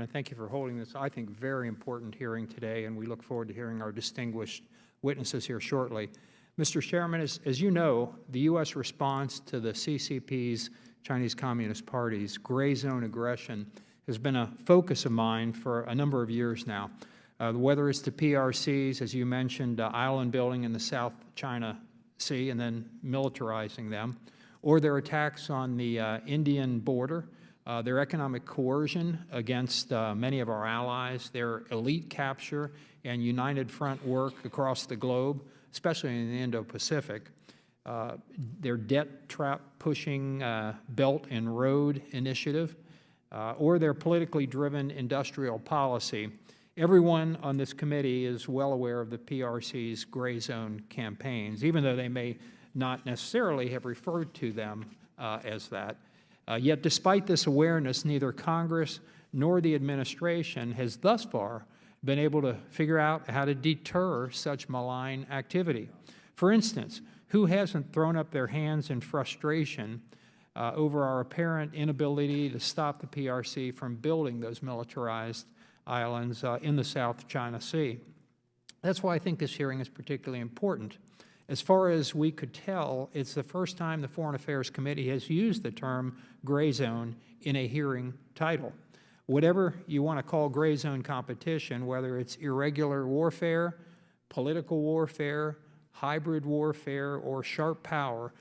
And thank you for holding this, I think, very important hearing today, and we look forward to hearing our distinguished witnesses here shortly. Mr. Chairman, as you know, the U.S. response to the CCP's, Chinese Communist Party's, gray zone aggression has been a focus of mine for a number of years now. Whether it's the PRCs, as you mentioned, island building in the South China Sea and then militarizing them, or their attacks on the Indian border, their economic coercion against many of our allies, their elite capture and united front work across the globe, especially in the Indo-Pacific, their debt trap pushing Belt and Road Initiative, or their politically driven industrial policy. Everyone on this committee is well aware of the PRC's gray zone campaigns, even though they may not necessarily have referred to them as that. Yet despite this awareness, neither Congress nor the administration has thus far been able to figure out how to deter such malign activity. For instance, who hasn't thrown up their hands in frustration over our apparent inability to stop the PRC from building those militarized islands in the South China Sea? That's why I think this hearing is particularly important. As far as we could tell, it's the first time the Foreign Affairs Committee has used the term gray zone in a hearing title. Whatever you want to call gray zone competition, whether it's irregular warfare, political warfare, hybrid warfare, or sharp power,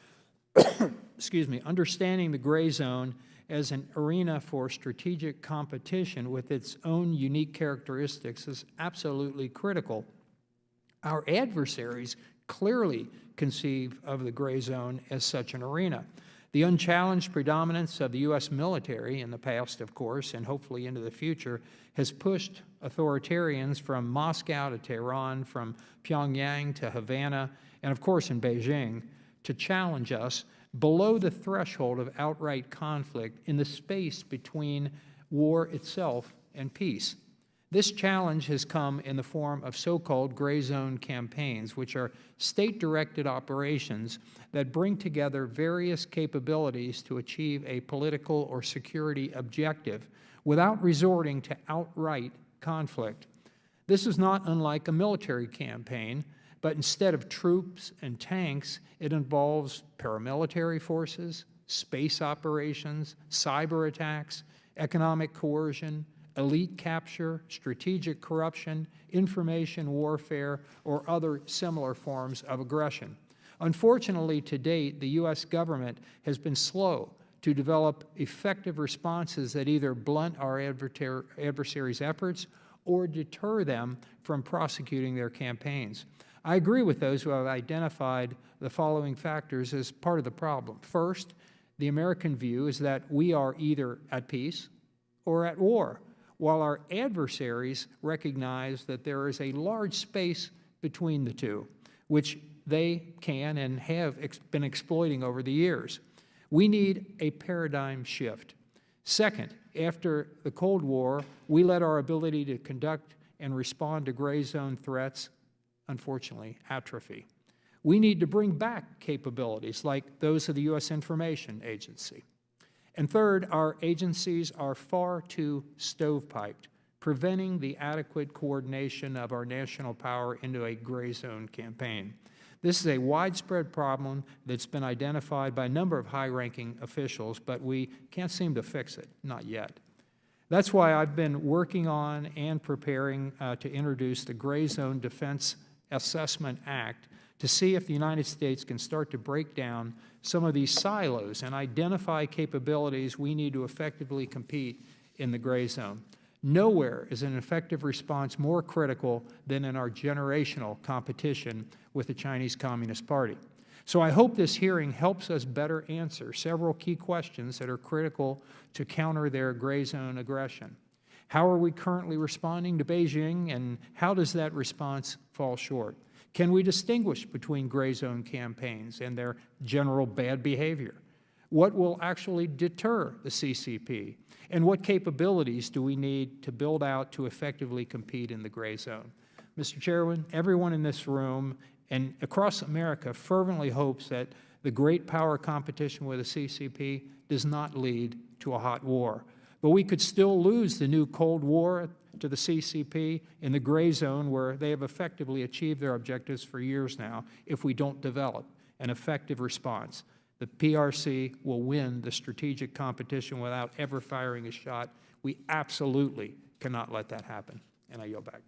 excuse me, understanding the gray zone as an arena for strategic competition with its own unique characteristics is absolutely critical. Our adversaries clearly conceive of the gray zone as such an arena. The unchallenged predominance of the U.S. military in the past, of course, and hopefully into the future, has pushed authoritarians from Moscow to Tehran, from Pyongyang to Havana, and of course in Beijing, to challenge us below the threshold of outright conflict in the space between war itself and peace. This challenge has come in the form of so-called gray zone campaigns, which are state-directed operations that bring together various capabilities to achieve a political or security objective without resorting to outright conflict. This is not unlike a military campaign, but instead of troops and tanks, it involves paramilitary forces, space operations, cyber attacks, economic coercion, elite capture, strategic corruption, information warfare, or other similar forms of aggression. Unfortunately, to date, the U.S. government has been slow to develop effective responses that either blunt our adversaries' efforts or deter them from prosecuting their campaigns. I agree with those who have identified the following factors as part of the problem. First, the American view is that we are either at peace or at war, while our adversaries recognize that there is a large space between the two, which they can and have been exploiting over the years. We need a paradigm shift. Second, after the Cold War, we let our ability to conduct and respond to gray zone threats, unfortunately, atrophy. We need to bring back capabilities like those of the U.S. Information Agency. And third, our agencies are far too stovepiped, preventing the adequate coordination of our national power into a gray zone campaign. This is a widespread problem that's been identified by a number of high-ranking officials, but we can't seem to fix it, not yet. That's why I've been working on and preparing to introduce the Gray Zone Defense Assessment Act to see if the United States can start to break down some of these silos and identify capabilities we need to effectively compete in the gray zone. Nowhere is an effective response more critical than in our generational competition with the Chinese Communist Party. So I hope this hearing helps us better answer several key questions that are critical to counter their gray zone aggression. How are we currently responding to Beijing, and how does that response fall short? Can we distinguish between gray zone campaigns and their general bad behavior? What will actually deter the CCP? And what capabilities do we need to build out to effectively compete in the gray zone? Mr. Chairman, everyone in this room and across America fervently hopes that the great power competition with the CCP does not lead to a hot war. But But we could still lose the new Cold War to the CCP in the gray zone where they have effectively achieved their objectives for years now if we don't develop an effective response. The PRC will win the strategic competition without ever firing a shot. We absolutely cannot let that happen. And I yield back.